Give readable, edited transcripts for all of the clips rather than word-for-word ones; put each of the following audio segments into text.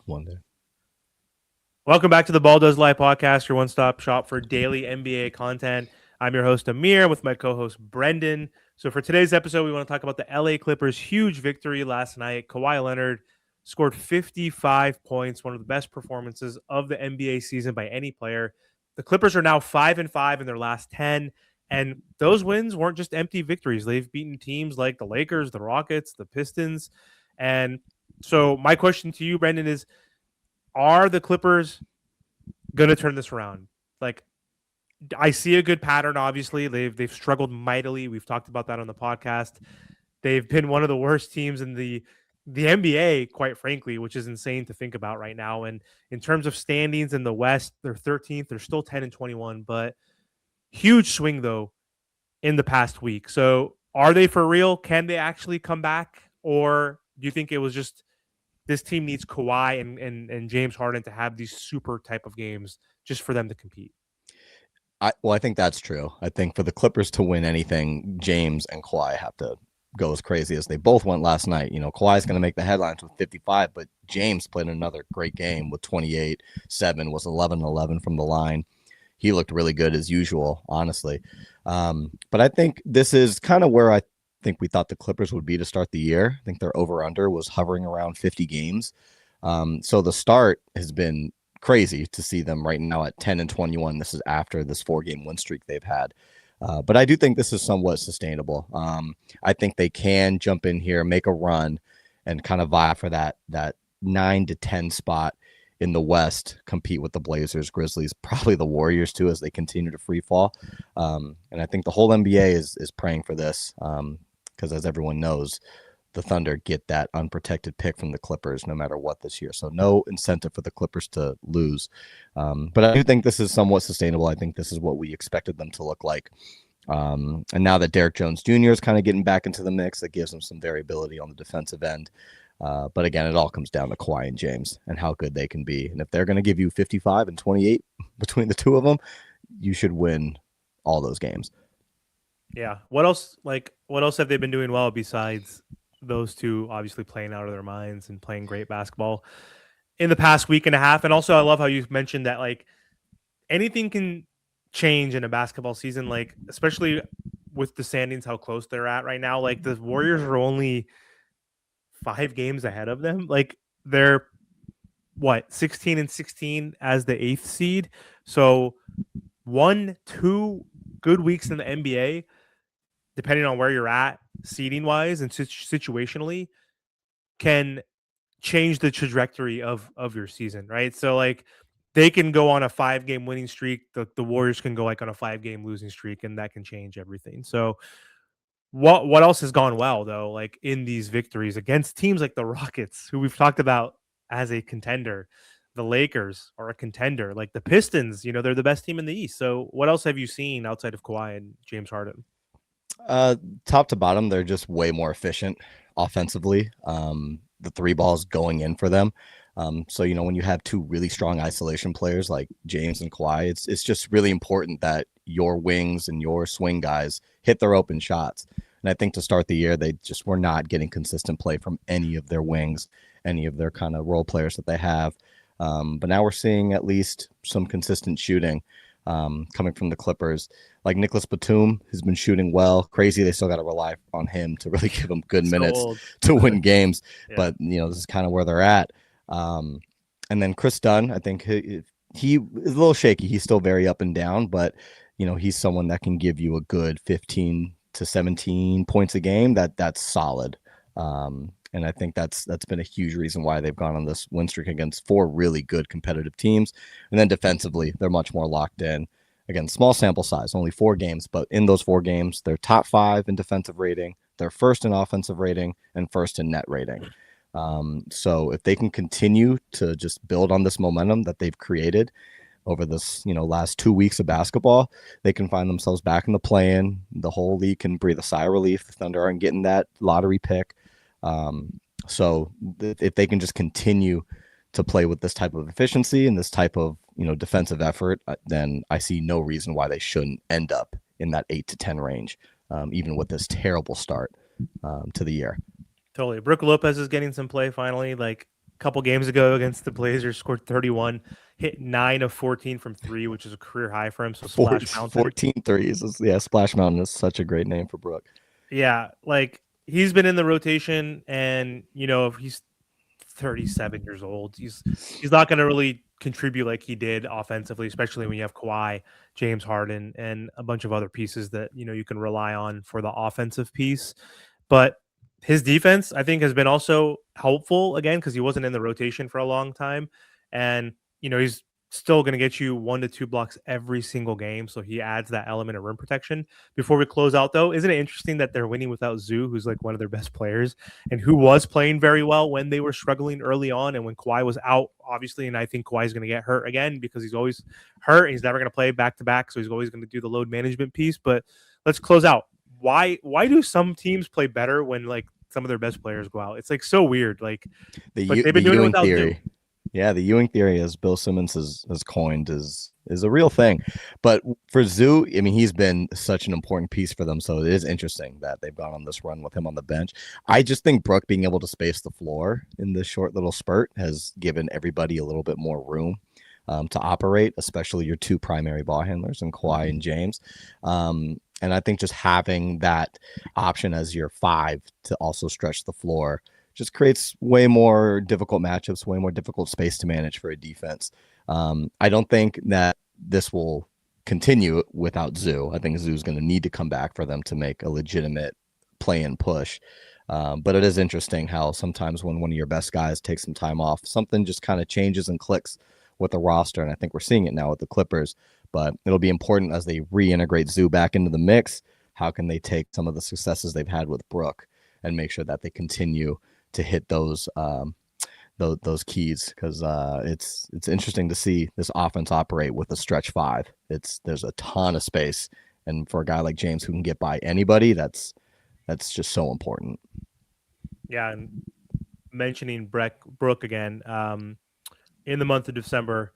One day. Welcome back to the Ball Does Lie podcast, your one-stop shop for daily NBA content. I'm your host, Amir, with my co-host, Brendan. So for today's episode, we want to talk about the LA Clippers' huge victory last night. Kawhi Leonard scored 55 points, one of the best performances of the NBA season by any player. The Clippers are now 5-5 in their last 10, and those wins weren't just empty victories. They've beaten teams like the Lakers, the Rockets, the Pistons. And so my question to you, Brendan, is are the Clippers going to turn this around? Like, I see a good pattern. Obviously, they've struggled mightily. We've talked about that on the podcast. They've been one of the worst teams in the NBA, quite frankly, which is insane to think about right now. And in terms of standings in the West, they're 13th. They're still 10-21, but huge swing though in the past week. So, are they for real? Can they actually come back, or do you think it was just this team needs Kawhi and James Harden to have these super type of games just for them to compete? I think that's true. I think for the Clippers to win anything, James and Kawhi have to go as crazy as they both went last night. Kawhi's going to make the headlines with 55, but James played another great game with 28, 7, was 11-11 from the line. He looked really good as usual, honestly. But I think this is kind of where I think we thought the Clippers would be to start the year. I think their over-under was hovering around 50 games. So the start has been crazy to see them right now at 10-21. This is after this 4-game win streak they've had. But I do think this is somewhat sustainable. I think they can jump in here, make a run, and kind of vie for that 9-10 spot in the West, compete with the Blazers, Grizzlies, probably the Warriors too, as they continue to free fall. And I think the whole NBA is praying for this because, as everyone knows, the Thunder get that unprotected pick from the Clippers no matter what this year. So no incentive for the Clippers to lose. But I do think this is somewhat sustainable. I think this is what we expected them to look like. And now that Derek Jones Jr. is kind of getting back into the mix, that gives them some variability on the defensive end. But again, it all comes down to Kawhi and James and how good they can be. And if they're going to give you 55 and 28 between the two of them, you should win all those games. Yeah. What else? What else have they been doing well besides those two? Obviously, playing out of their minds and playing great basketball in the past week and a half. And also, I love how you mentioned that anything can change in a basketball season. Like, especially with the standings, how close they're at right now. Like, the Warriors are only 5 games ahead of them. Like, they're 16-16 as the 8th seed. So 1-2 good weeks in the NBA, depending on where you're at seeding wise and situationally, can change the trajectory of your season, right? So they can go on a 5-game winning streak. The Warriors can go on a 5-game losing streak, and that can change everything. So what else has gone well though, in these victories against teams like the Rockets, who we've talked about as a contender? The Lakers are a contender. Like the Pistons, they're the best team in the East. So what else have you seen outside of Kawhi and James Harden? Top to bottom, they're just way more efficient offensively. The three balls going in for them. So when you have two really strong isolation players like James and Kawhi, it's just really important that your wings and your swing guys hit their open shots. And I think to start the year, they just were not getting consistent play from any of their wings, any of their kind of role players that they have. But now we're seeing at least some consistent shooting coming from the Clippers. Like Nicholas Batum has been shooting well. Crazy, they still got to rely on him to really give them good minutes to win games. Yeah. But this is kind of where they're at. And then Chris Dunn, I think he is a little shaky. He's still very up and down, but he's someone that can give you a good 15 to 17 points a game. That's solid. And I think that's been a huge reason why they've gone on this win streak against 4 really good competitive teams. And then defensively, they're much more locked in. Again, small sample size, only 4 games, but in those 4 games, they're top 5 in defensive rating, they're first in offensive rating, and first in net rating. So if they can continue to just build on this momentum that they've created over this, last 2 weeks of basketball, they can find themselves back in the play-in. The whole league can breathe a sigh of relief. The Thunder aren't getting that lottery pick. So if they can just continue to play with this type of efficiency and this type of defensive effort, then I see no reason why they shouldn't end up in that 8-10 range, even with this terrible start to the year. Totally. Brook Lopez is getting some play finally. couple games ago against the Blazers, scored 31, hit 9 of 14 from 3, which is a career high for him. So Splash Mountain. 14 threes. Yeah, Splash Mountain is such a great name for Brook. Yeah, like he's been in the rotation, and if he's 37 years old, he's not going to really contribute like he did offensively, especially when you have Kawhi, James Harden, and a bunch of other pieces that you can rely on for the offensive piece. But his defense, I think, has been also helpful again because he wasn't in the rotation for a long time, and he's still going to get you 1 to 2 blocks every single game. So he adds that element of rim protection. Before we close out, though, isn't it interesting that they're winning without Zoo, who's like one of their best players and who was playing very well when they were struggling early on and when Kawhi was out, obviously. And I think Kawhi is going to get hurt again because he's always hurt. And he's never going to play back to back. So he's always going to do the load management piece. But let's close out. Why do some teams play better when like some of their best players go out? It's like so weird. Like they've been doing it without Zoo. Yeah, the Ewing theory, as Bill Simmons has coined, is a real thing. But for Zoo, I mean, he's been such an important piece for them. So it is interesting that they've gone on this run with him on the bench. I just think Brook being able to space the floor in this short little spurt has given everybody a little bit more room to operate, especially your two primary ball handlers in Kawhi and James. And I think just having that option as your 5 to also stretch the floor just creates way more difficult matchups, way more difficult space to manage for a defense. I don't think that this will continue without Zoo. I think Zoo's going to need to come back for them to make a legitimate play-in push. But it is interesting how sometimes when one of your best guys takes some time off, something just kind of changes and clicks with the roster. And I think we're seeing it now with the Clippers. But it'll be important as they reintegrate Zoo back into the mix. How can they take some of the successes they've had with Brook and make sure that they continue to hit those keys, because it's interesting to see this offense operate with a stretch 5. There's a ton of space, and for a guy like James who can get by anybody, that's just so important. Yeah, and mentioning Brook again, in the month of December,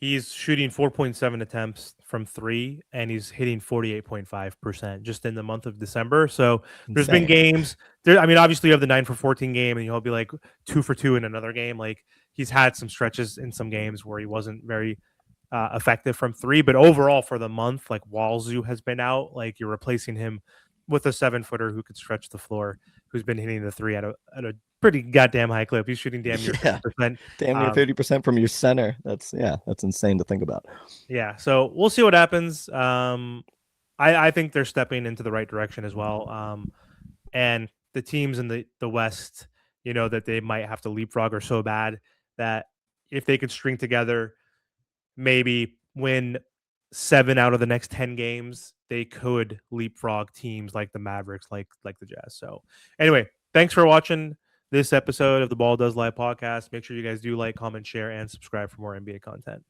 he's shooting 4.7 attempts from 3, and he's hitting 48.5% just in the month of December. So there's been games there. I mean, obviously you have the 9 for 14 game, and you'll be like 2 for 2 in another game. Like he's had some stretches in some games where he wasn't very effective from 3, but overall for the month, like while Zoo has been out, like you're replacing him with a 7-footer who could stretch the floor, who's been hitting the 3 at a pretty goddamn high clip. He's shooting damn near 50%. Damn near 30% from your center. That's insane to think about. Yeah, so we'll see what happens. I think they're stepping into the right direction as well. And the teams in the West, that they might have to leapfrog are so bad that if they could string together, maybe win 7 out of the next 10 games, they could leapfrog teams like the Mavericks, like the Jazz. So anyway, thanks for watching this episode of the Ball Does Live podcast. Make sure you guys do like, comment, share, and subscribe for more NBA content.